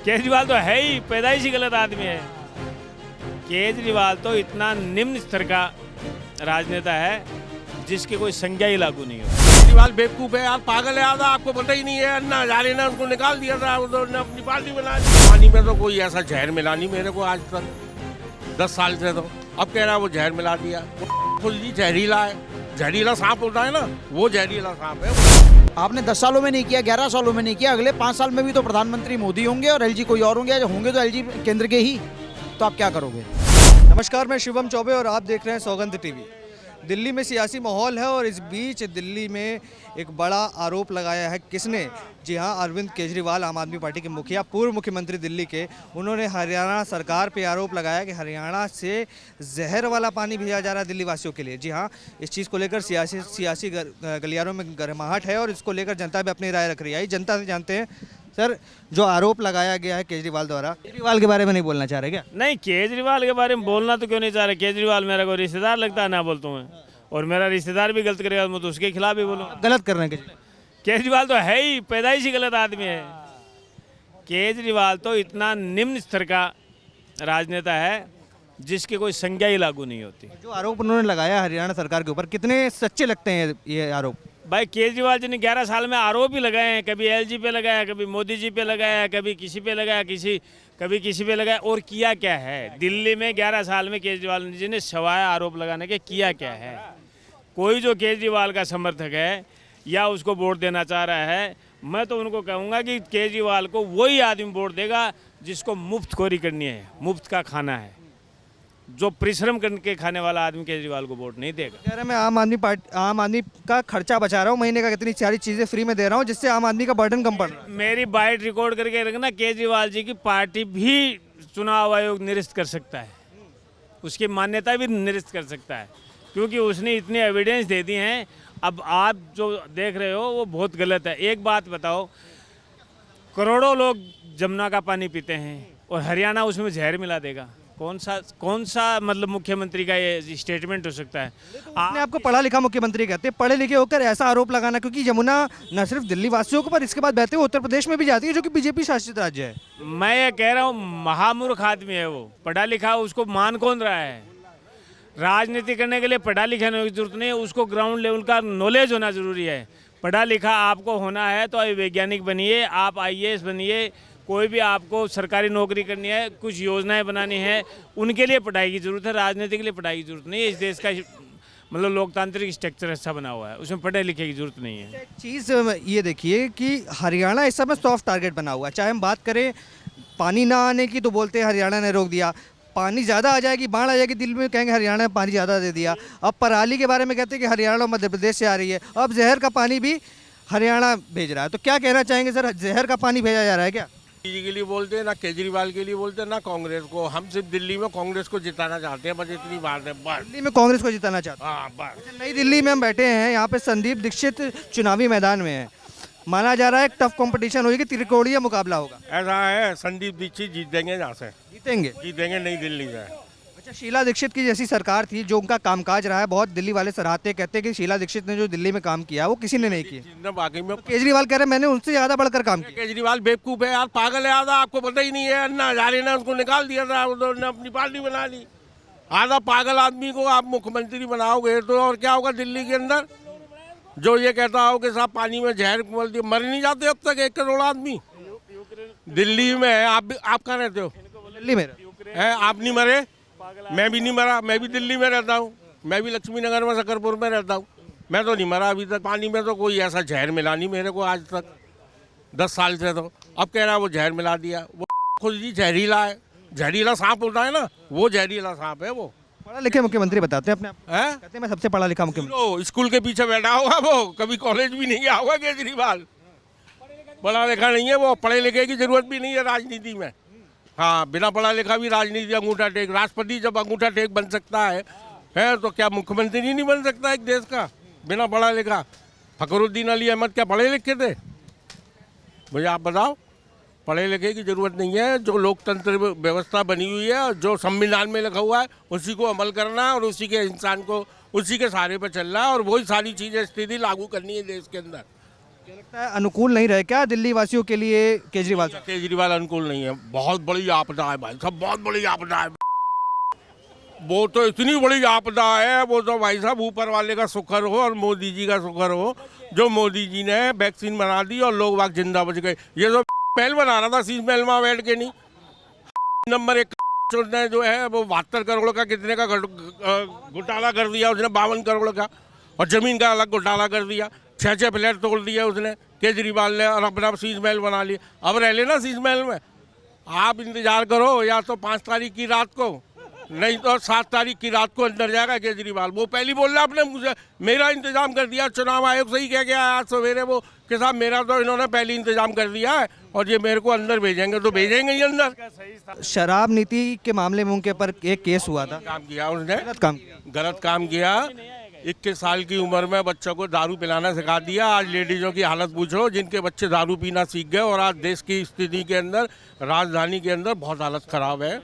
केजरीवाल तो है ही पैदाइशी गलत आदमी है। केजरीवाल तो इतना निम्न स्तर का राजनेता है जिसकी कोई संज्ञा ही लागू नहीं हो। केजरीवाल बेवकूफ है यार, पागल है आधा, आपको पता ही नहीं है। अन्ना हजारे ने उसको निकाल दिया था, उन्होंने अपनी पार्टी बना दी। पानी में तो कोई ऐसा जहर मिला नहीं मेरे को आज तक 10 साल से। तो अब कह रहा है वो जहर मिला दिया। फुल जी जहरीला है, जहरीला सांप होता है ना, वो जहरीला सांप है। आपने 10 सालों में नहीं किया, 11 सालों में नहीं किया, अगले 5 साल में भी तो प्रधानमंत्री मोदी होंगे और एलजी कोई और होंगे तो एलजी केंद्र के ही, तो आप क्या करोगे? नमस्कार, मैं शिवम चौबे और आप देख रहे हैं सौगंध टीवी। दिल्ली में सियासी माहौल है और इस बीच दिल्ली में एक बड़ा आरोप लगाया है किसने? जी हां, अरविंद केजरीवाल, आम आदमी पार्टी के मुखिया, पूर्व मुख्यमंत्री दिल्ली के। उन्होंने हरियाणा सरकार पे आरोप लगाया कि हरियाणा से जहर वाला पानी भेजा जा रहा है दिल्ली वासियों के लिए। जी हां, इस चीज़ को लेकर सियासी गलियारों में गर्माहट है और इसको लेकर जनता भी अपनी राय रख रही है। जनता से जानते हैं सर, जो आरोप लगाया गया है केजरीवाल द्वारा, केजरीवाल के बारे में नहीं बोलना चाह रहे क्या? नहीं, केजरीवाल के बारे में बोलना तो क्यों नहीं चाह रहे। केजरीवाल मेरा कोई रिश्तेदार लगता है, ना बोलता हूँ मैं। और मेरा रिश्तेदार भी गलत करेगा मैं तो उसके खिलाफ ही बोलूँगा। गलत कर रहे हैं केजरीवाल तो है ही पैदाइशी गलत आदमी है। केजरीवाल तो इतना निम्न स्तर का राजनेता है जिसकी कोई संज्ञा ही लागू नहीं होती। जो आरोप उन्होंने लगाया हरियाणा सरकार के ऊपर, कितने सच्चे लगते हैं ये आरोप? भाई, केजरीवाल जी ने 11 साल में आरोप ही लगाए हैं। कभी एलजी पे लगाया, कभी मोदी जी पे लगाया, कभी किसी पे लगाया, कभी किसी पे लगाया। और किया क्या है दिल्ली में 11 साल में केजरीवाल जी ने सवाए आरोप लगाने के किया क्या है? कोई जो केजरीवाल का समर्थक है या उसको वोट देना चाह रहा है, मैं तो उनको कहूँगा कि केजरीवाल को वही आदमी वोट देगा जिसको मुफ्तखोरी करनी है, मुफ्त का खाना है। जो परिश्रम करके खाने वाला आदमी केजरीवाल को वोट नहीं देगा। कह रहे मैं आम आदमी का खर्चा बचा रहा हूँ, महीने का कितनी सारी चीज़ें फ्री में दे रहा हूँ जिससे आम आदमी का बर्डन कम पड़ रहा है। मेरी बाइट रिकॉर्ड करके रखना, केजरीवाल जी की पार्टी भी चुनाव आयोग निरस्त कर सकता है, उसकी मान्यता भी निरस्त कर सकता है, क्योंकि उसने इतनी एविडेंस दे दी हैं। अब आप जो देख रहे हो वो बहुत गलत है। एक बात बताओ, करोड़ों लोग जमुना का पानी पीते हैं और हरियाणा उसमें जहर मिला देगा? कौन सा मतलब मुख्यमंत्री का ये स्टेटमेंट हो सकता है? आपने आपको पढ़ा लिखा मुख्यमंत्री कहते हैं, पढ़े लिखे होकर ऐसा आरोप लगाना, क्योंकि यमुना न सिर्फ दिल्ली वासियों को पर इसके बाद बहते हुए उत्तर प्रदेश में भी जाती है जो कि बीजेपी शासित राज्य है। मैं ये कह रहा हूँ, महामूर्ख आदमी है वो। पढ़ा लिखा उसको मान कौन रहा है? राजनीति करने के लिए पढ़ा लिखा की जरूरत नहीं है, उसको ग्राउंड लेवल का नॉलेज होना जरूरी है। पढ़ा लिखा आपको होना है तो वैज्ञानिक बनिए, आप IAS बनिए, कोई भी आपको सरकारी नौकरी करनी है, कुछ योजनाएं बनानी है, उनके लिए पढ़ाई की जरूरत है। राजनीति के लिए पढ़ाई की जरूरत नहीं है। इस देश का मतलब लोकतांत्रिक स्ट्रक्चर अच्छा बना हुआ है, उसमें पढ़े लिखे की जरूरत नहीं है। एक चीज़ ये देखिए कि हरियाणा इस समय सॉफ्ट टारगेट बना हुआ है। चाहे हम बात करें पानी ना आने की तो बोलते हैं हरियाणा ने रोक दिया, पानी ज़्यादा आ जाएगी, बाढ़ आ जाएगी, दिल्ली में कहेंगे हरियाणा ने पानी ज़्यादा दे दिया। अब पराली के बारे में कहते हैं कि हरियाणा और मध्य प्रदेश से आ रही है, अब जहर का पानी भी हरियाणा भेज रहा है। तो क्या कहना चाहेंगे सर, जहर का पानी भेजा जा रहा है क्या? जी के लिए बोलते हैं ना, केजरीवाल के लिए बोलते हैं ना, कांग्रेस को। हम सिर्फ दिल्ली में कांग्रेस को जिताना चाहते हैं, बस इतनी बात है। बस दिल्ली में कांग्रेस को जिताना चाहते हैं। हाँ, बस। नई दिल्ली में हम बैठे हैं, यहाँ पे संदीप दीक्षित चुनावी मैदान में है। माना जा रहा है एक टफ कंपटीशन होगी, त्रिकोणीय मुकाबला होगा। ऐसा है, संदीप दीक्षित जीत देंगे यहाँ से, जीतेंगे नई दिल्ली से। अच्छा, शीला दीक्षित की जैसी सरकार थी, जो उनका कामकाज रहा है, बहुत दिल्ली वाले सराहते कहते हैं कि शीला दीक्षित ने जो दिल्ली में काम किया वो किसी ने नहीं किया। बाकी में केजरीवाल कह रहे हैं मैंने उनसे ज्यादा बढ़कर काम किया। केजरीवाल बेवकूफ है यार, पागल है आधा, आपको पता ही नहीं है। अन्ना हजारे ने उसको निकाल दिया था, उन्होंने अपनी पार्टी बना ली। आधा पागल आदमी को आप मुख्यमंत्री बनाओगे तो और क्या होगा दिल्ली के अंदर? जो ये कहता हो कि साहब पानी में जहर बोल दिया, मर नहीं जाते अब तक 1 करोड़ आदमी दिल्ली में है। आप कहाँ रहते हो? दिल्ली में है, आप नहीं मरे, मैं भी नहीं मरा, मैं भी दिल्ली में रहता हूँ, मैं भी लक्ष्मी नगर में शकरपुर में रहता हूँ, मैं तो नहीं मरा अभी तक। पानी में तो कोई ऐसा जहर मिला नहीं मेरे को आज तक 10 साल से। तो अब कह रहा है वो जहर मिला दिया। वो खुद जी जहरीला है, जहरीला सांप होता है ना, वो जहरीला सांप है। वो पढ़ा लिखे मुख्यमंत्री बताते हैं अपने आप है, कहते हैं मैं सबसे पढ़ा लिखा मुख्यमंत्री। स्कूल के पीछे बैठा होगा, वो कभी कॉलेज भी नहीं गया होगा केजरीवाल। पढ़ा लिखा नहीं है वो, पढ़े लिखे की जरूरत भी नहीं है राजनीति में। हाँ, बिना पढ़ा लिखा भी राजनीति अंगूठा टेक। राष्ट्रपति जब अंगूठा टेक बन सकता है तो क्या मुख्यमंत्री नहीं बन सकता एक देश का बिना पढ़ा लिखा? फखरुद्दीन अली अहमद क्या पढ़े लिखे थे? मुझे आप बताओ। पढ़े लिखे की जरूरत नहीं है। जो लोकतंत्र व्यवस्था बनी हुई है, जो संविधान में लिखा हुआ है, उसी को अमल करना और उसी के इंसान को उसी के सहारे पर चलना है और वही सारी चीज़ें स्थिति लागू करनी है देश के अंदर। क्या लगता है अनुकूल नहीं रहे क्या दिल्ली वासियों के लिए केजरीवाल साहब? केजरीवाल अनुकूल नहीं है, बहुत बड़ी आपदा है भाई साहब, बहुत बड़ी आपदा है। वो तो इतनी बड़ी आपदा है, वो तो भाई साहब ऊपर वाले का शुक्र हो और मोदी जी का शुक्र हो, जो मोदी जी ने वैक्सीन बना दी और लोग वाग जिंदा बच गए। ये तो महल बना रहा था, शीश महल में बैठ के नहीं। नंबर 1 ने जो है वो 72 करोड़ का कितने का घोटाला कर दिया उसने, 52 करोड़ का, और जमीन का अलग घोटाला कर दिया। 6 फ्लैट तोड़ दिया उसने केजरीवाल ने और अपना शीश महल बना लिया। अब रह लेना शीश महल में, आप इंतजार करो, या तो 5 तारीख की रात को, नहीं तो 7 तारीख की रात को अंदर जाएगा केजरीवाल। वो पहली बोल रहा आपने मुझे, मेरा इंतजाम कर दिया, चुनाव आयोग सही कह गया आज सवेरे वो कि साहब मेरा तो इन्होंने पहले इंतजाम कर दिया है और ये मेरे को अंदर भेजेंगे, तो भेजेंगे ही अंदर। शराब नीति के मामले में उनके ऊपर एक केस हुआ था, काम किया उसने, गलत काम किया। 21 साल की उम्र में बच्चों को दारू पिलाना सिखा दिया। आज लेडीजों की हालत पूछो, जिनके बच्चे दारू पीना सीख गए, और आज देश की स्थिति के अंदर, राजधानी के अंदर बहुत हालत खराब है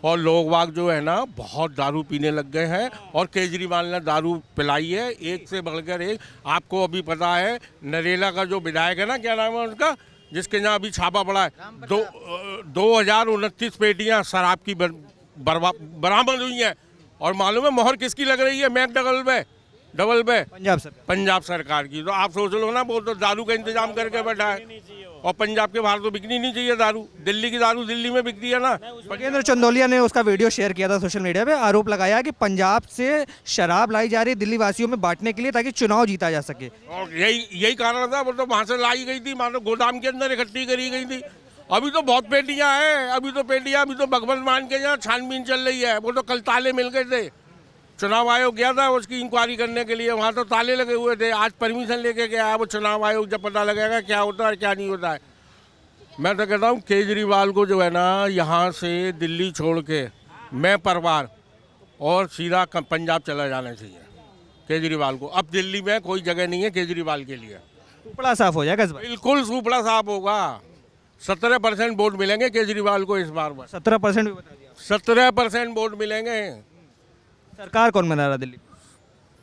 और लोग बाग जो है ना बहुत दारू पीने लग गए हैं। और केजरीवाल ने दारू पिलाई है एक से बढ़कर एक। आपको अभी पता है नरेला का जो विधायक है ना, क्या नाम है उसका, जिसके यहाँ अभी छापा पड़ा है, 2029 पेटियां शराब की बरामद हुई हैं। और मालूम है मोहर किसकी लग रही है? मैक डबल पे पंजाब सरकार की। तो आप सोच लो ना, वो तो दारू का इंतजाम करके बैठा है। और पंजाब के बाहर तो बिकनी नहीं चाहिए दारू, दिल्ली की दारू दिल्ली में बिकती है ना। योगेंद्र चंदौलिया ने उसका वीडियो शेयर किया था सोशल मीडिया पे, आरोप लगाया कि पंजाब से शराब लाई जा रही है दिल्ली वासियों में बांटने के लिए ताकि चुनाव जीता जा सके। और यही कारण था, वो तो वहाँ से लाई गई थी, मानो गोदाम के अंदर इकट्ठी करी गई थी। अभी तो बहुत पेटियां हैं, अभी तो भगवंत मान के यहाँ छानबीन चल रही है। वो तो कल ताले मिल गए थे, चुनाव आयोग गया था उसकी इंक्वायरी करने के लिए, वहाँ तो ताले लगे हुए थे। आज परमिशन लेके गया वो चुनाव आयोग, जब पता लगेगा क्या होता है और क्या नहीं होता है। मैं तो कहता हूँ केजरीवाल को जो है ना, यहाँ से दिल्ली छोड़ के मैं परिवार और सीधा पंजाब चला जाना चाहिए केजरीवाल को। अब दिल्ली में कोई जगह नहीं है केजरीवाल के लिए। सुपड़ा साफ हो जाएगा इस बार, बिल्कुल सुपड़ा साफ होगा। 17% वोट मिलेंगे केजरीवाल को इस बार। 17% भी बता दिया। 17% वोट मिलेंगे। सरकार कौन बना रहा है दिल्ली?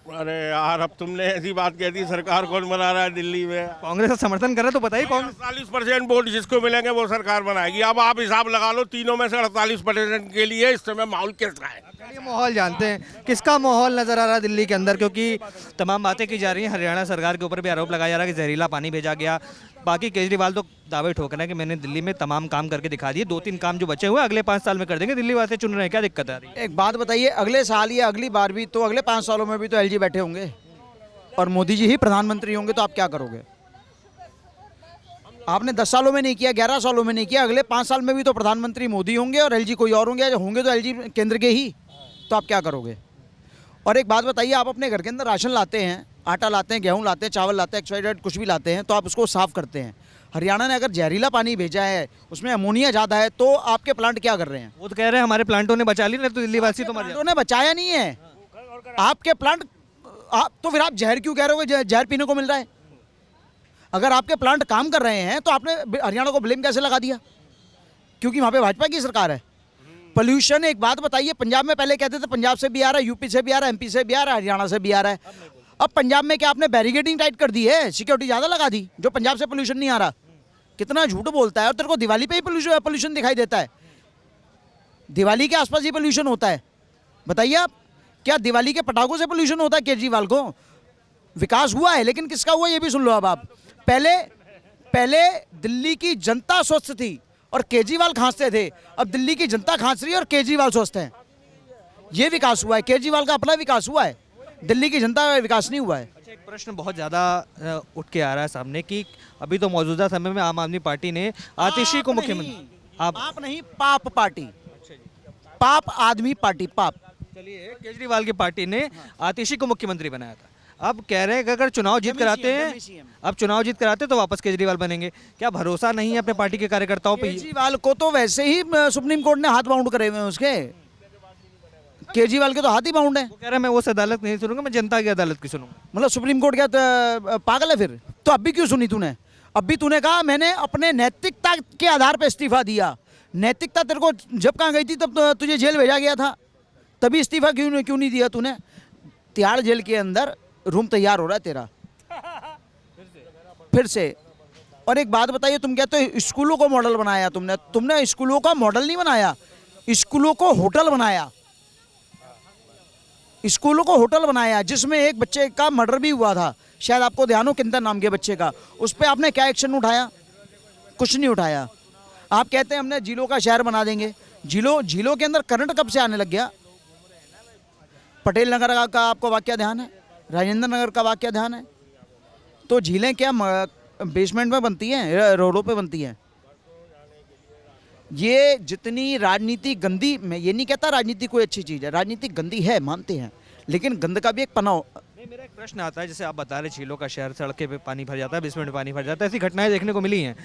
अरे यार, अब तुमने ऐसी बात कह दी, सरकार कौन बना रहा है दिल्ली में? कांग्रेस का समर्थन कर रहा है तो बताइए कौन। 48% वोट जिसको मिलेंगे वो सरकार बनाएगी। अब आप हिसाब लगा लो, तीनों में से 48% के लिए इस समय माहौल कैसा है? चलिए माहौल जानते हैं, किसका माहौल नजर आ रहा है दिल्ली के अंदर, क्योंकि तमाम बातें की जा रही हैं। हरियाणा सरकार के ऊपर भी आरोप लगाया जा रहा है कि जहरीला पानी भेजा गया। बाकी केजरीवाल तो दावे ठोक रहे हैं कि मैंने दिल्ली में तमाम काम करके दिखा दिए, 2-3 काम जो बचे हुए अगले 5 साल में कर देंगे। दिल्ली वाले चुन रहे हैं, क्या दिक्कत आ रही है? एक बात बताइए, अगले साल या अगली बार भी तो, अगले 5 सालों में भी तो एलजी बैठे होंगे और मोदी जी ही प्रधानमंत्री होंगे, तो आप क्या करोगे? आपने 10 सालों में नहीं किया, 11 सालों में नहीं किया, अगले 5 साल में भी तो प्रधानमंत्री मोदी होंगे और एलजी कोई और होंगे तो एलजी केंद्र के ही, तो आप क्या करोगे? और एक बात बताइए, आप अपने घर के अंदर राशन लाते हैं, आटा लाते हैं, गेहूं लाते हैं, चावल लाते हैं, एक्सवाइजेड कुछ भी लाते हैं, तो आप उसको साफ़ करते हैं। हरियाणा ने अगर जहरीला पानी भेजा है, उसमें अमोनिया ज़्यादा है, तो आपके प्लांट क्या कर रहे हैं? वो तो कह रहे हैं हमारे प्लांटों ने बचा ली, नहीं तो दिल्ली वासी तो मर जाते। ने बचाया नहीं है आपके प्लांट, आप तो फिर आप जहर क्यों कह रहे हो? जहर पीने को मिल रहा है। अगर आपके प्लांट काम कर रहे हैं तो आपने हरियाणा को ब्लेम कैसे लगा दिया? क्योंकि वहाँ पे भाजपा की सरकार है। पोल्यूशन, एक बात बताइए, पंजाब में पहले कहते थे पंजाब से भी आ रहा है, यूपी से भी आ रहा है, एमपी से भी आ रहा है, हरियाणा से भी आ रहा है। अब पंजाब में क्या आपने बैरिकेडिंग टाइट कर दी है, सिक्योरिटी ज़्यादा लगा दी, जो पंजाब से पोल्यूशन नहीं आ रहा? कितना झूठ बोलता है। और तेरे को दिवाली पे ही पोल्यूशन दिखाई देता है, दिवाली के आसपास ही पोल्यूशन होता है। बताइए आप, क्या दिवाली के पटाखों से पोल्यूशन होता है केजरीवाल को? विकास हुआ है, लेकिन किसका हुआ ये भी सुन लो। अब आप पहले दिल्ली की जनता स्वस्थ थी और केजरीवाल खांसते थे, अब दिल्ली की जनता खांस रही है और केजरीवाल स्वस्थ है। ये विकास हुआ है, केजरीवाल का अपना विकास हुआ है, दिल्ली की जनता का विकास नहीं हुआ है। अच्छा, एक प्रश्न बहुत ज़्यादा उठ के आ रहा है सामने कि अभी तो मौजूदा समय में आम आदमी पार्टी ने आतिशी को मुख्यमंत्री, आप नहीं, पाप पार्टी, पाप आदमी पार्टी, पाप। चलिए, केजरीवाल की पार्टी ने आतिशी को मुख्यमंत्री बनाया था। अब कह रहे हैं कि अगर चुनाव जीत कराते हैं, अब चुनाव जीत कराते तो वापस केजरीवाल बनेंगे। क्या भरोसा नहीं है अपने पार्टी के कार्यकर्ताओं पे? केजरीवाल को तो वैसे ही सुप्रीम कोर्ट ने हाथ बाउंड करे हुए हैं उसके, केजरीवाल के तो हाथ ही बाउंड है। वो कह रहे हैं मैं उस अदालत नहीं सुनूंगा, मैं जनता की अदालत की सुनूंगा। मतलब सुप्रीम कोर्ट क्या पागल है फिर? तो अब भी क्यों सुनी तूने? अब भी तूने कहा मैंने अपने नैतिकता के आधार पर इस्तीफा दिया। नैतिकता तेरे को जब कहाँ गई थी तब तुझे जेल भेजा गया था, तभी इस्तीफा क्यों नहीं दिया तूने? तिहाड़ जेल के अंदर रूम तैयार हो रहा है तेरा, फिर से। और एक बात बताइए, तुम कहते हो स्कूलों को मॉडल बनाया, तुमने स्कूलों का मॉडल नहीं बनाया, स्कूलों को होटल बनाया। स्कूलों को होटल बनाया जिसमें एक बच्चे का मर्डर भी हुआ था, शायद आपको ध्यान हो, किंतन नाम के बच्चे का। उस पर आपने क्या एक्शन उठाया? कुछ नहीं उठाया। आप कहते हैं हमने झीलों का शहर बना देंगे। झीलों के अंदर करंट कब से आने लग गया? पटेल नगर का आपको वाकया ध्यान है, राजेंद्र नगर का वाकया ध्यान है। तो झीलें क्या बेसमेंट में बनती हैं, रोडों पे बनती हैं? ये जितनी राजनीति गंदी, मैं ये नहीं कहता राजनीति कोई अच्छी चीज़ है, राजनीति गंदी है, मानते हैं, लेकिन गंद का भी एक पनाव। नहीं, मेरा एक प्रश्न आता है, जैसे आप बता रहे झीलों का शहर, सड़कें पे पानी भर जाता है, बेसमेंट में पानी भर जाता है, ऐसी घटनाएं देखने को मिली हैं।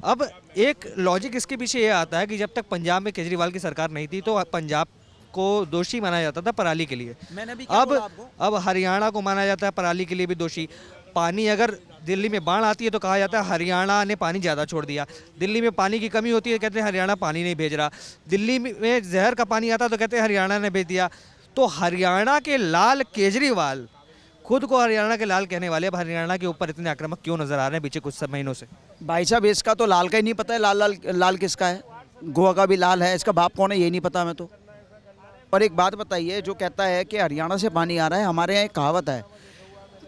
अब एक लॉजिक इसके पीछे ये आता है कि जब तक पंजाब में केजरीवाल की सरकार नहीं थी तो पंजाब को दोषी माना जाता था पराली के लिए। मैंने भी क्या बोला आपको? अब हरियाणा को माना जाता है पराली के लिए भी दोषी। पानी अगर दिल्ली में बाढ़ आती है तो कहा जाता है हरियाणा ने पानी ज़्यादा छोड़ दिया। दिल्ली में पानी की कमी होती है, कहते हैं हरियाणा पानी नहीं भेज रहा। दिल्ली में जहर का पानी आता तो कहते हैं हरियाणा ने भेज दिया। तो हरियाणा के लाल केजरीवाल, खुद को हरियाणा के लाल कहने वाले, अब हरियाणा के ऊपर इतने आक्रामक क्यों नजर आ रहे हैं पीछे कुछ महीनों से? भाई साहब, इसका तो लाल का ही नहीं पता है, लाल किसका है। गोवा का भी लाल है, इसका बाप कौन है ये नहीं पता हमें तो। और एक बात बताइए, जो कहता है कि हरियाणा से पानी आ रहा है, हमारे यहाँ एक कहावत है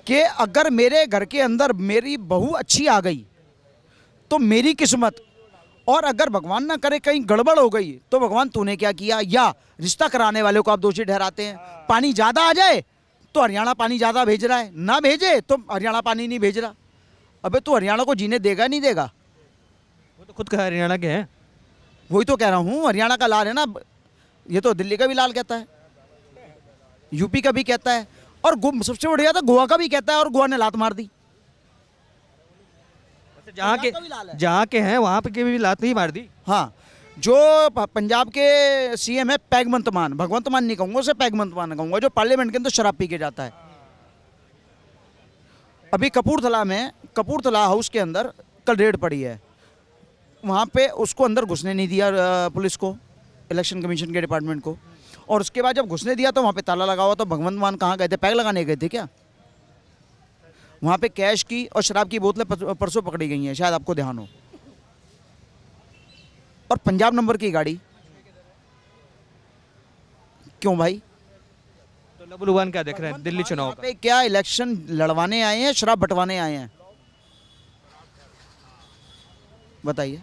कि अगर मेरे घर के अंदर मेरी बहू अच्छी आ गई तो मेरी किस्मत, और अगर भगवान ना करे कहीं गड़बड़ हो गई तो भगवान तूने क्या किया। या रिश्ता कराने वाले को आप दोषी ठहराते हैं। पानी ज़्यादा आ जाए तो हरियाणा पानी ज़्यादा भेज रहा है, ना भेजे तो हरियाणा पानी नहीं भेज रहा। अबे तू हरियाणा को जीने देगा नहीं देगा? वो तो खुद का हरियाणा के हैं। वही तो कह रहा हूँ, हरियाणा का लाल है ना, ये तो दिल्ली का भी लाल कहता है, यूपी का भी कहता है, और सबसे बढ़िया था गोवा का भी कहता है, और गोवा ने लात मार दी। जहाँ के हैं वहाँ पे भी लात नहीं मार दी। हाँ, जो पंजाब के सीएम है पैगवंत मान, भगवंत मान नहीं कहूँगा उसे, पैगवंत मान कहूँगा, जो पार्लियामेंट के अंदर शराब पी के जाता है। अभी कपूरथला हाउस के अंदर कल रेड पड़ी है, वहाँ पे उसको अंदर घुसने नहीं दिया पुलिस को, इलेक्शन कमीशन के डिपार्टमेंट को। और उसके बाद जब घुसने दिया तो वहाँ पे ताला लगा हुआ। तो भगवंत मान कहाँ गए थे? पैग लगाने गए थे क्या? वहाँ पे कैश की और शराब की बोतलें परसों पकड़ी गई हैं, शायद आपको ध्यान हो। और पंजाब नंबर की गाड़ी, क्यों भाई? तो लबुलुबान क्या देख रहे हैं दिल्ली चुनाव का? क्या इलेक्शन लड़वाने आए हैं, शराब बंटवाने आए हैं? बताइए।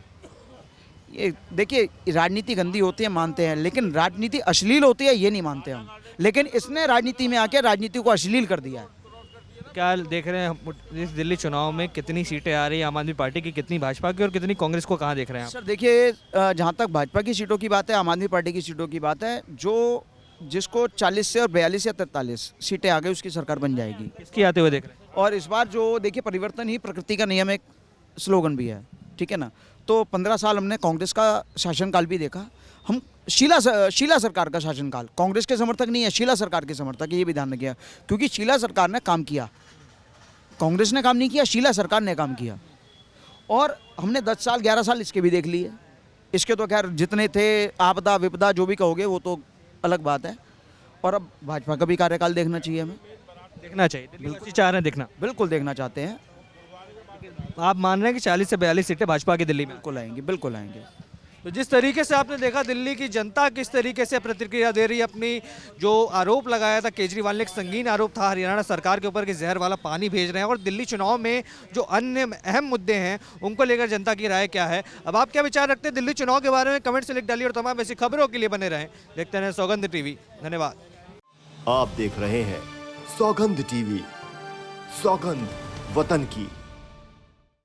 ये देखिए, राजनीति गंदी होती है मानते हैं, लेकिन राजनीति अश्लील होती है ये नहीं मानते हम। लेकिन इसने राजनीति में आके राजनीति को अश्लील कर दिया है। क्या देख रहे हैं इस दिल्ली चुनाव में कितनी सीटें आ रही है आम आदमी पार्टी की, कितनी भाजपा की और कितनी कांग्रेस को, कहाँ देख रहे हैं आप? सर देखिए, जहाँ तक भाजपा की सीटों की बात है, आम आदमी पार्टी की सीटों की बात है, जिसको 40 से और 42 या 43 सीटें आ गई उसकी सरकार बन जाएगी। किसकी आते हुए देख रहे हैं? और इस बार जो देखिए, परिवर्तन ही प्रकृति का नियम, एक स्लोगन भी है, ठीक है ना। तो 15 साल हमने कांग्रेस का शासनकाल भी देखा, हम शीला सरकार का शासनकाल, कांग्रेस के समर्थक नहीं है, शीला सरकार के समर्थक, ये भी ध्यान रखिए, क्योंकि शीला सरकार ने काम किया, कांग्रेस ने काम नहीं किया, शीला सरकार ने काम किया। और हमने 10 साल 11 साल इसके भी देख लिए। इसके तो खैर जितने थे, आपदा विपदा जो भी कहोगे वो तो अलग बात है। और अब भाजपा का भी कार्यकाल देखना चाहिए, हमें देखना चाहिए। बिल्कुल चाह रहे हैं देखना, बिल्कुल देखना चाहते हैं। आप मान रहे हैं कि 40 से 42 सीटें भाजपा की दिल्ली में? बिल्कुल आएंगे, बिल्कुल आएंगे। तो जिस तरीके से आपने देखा दिल्ली की जनता किस तरीके से प्रतिक्रिया दे रही है अपनी, जो आरोप लगाया था केजरीवाल ने, एक संगीन आरोप था हरियाणा सरकार के ऊपर कि जहर वाला पानी भेज रहे हैं, और दिल्ली चुनाव में जो अन्य अहम मुद्दे हैं उनको लेकर जनता की राय क्या है। अब आप क्या विचार रखते हैं दिल्ली चुनाव के बारे में? कमेंट से लिख डालिए और तमाम ऐसी खबरों के लिए बने रहें। देखते रहें सौगंध टीवी। धन्यवाद। आप देख रहे हैं सौगंध टीवी, सौगंध वतन की।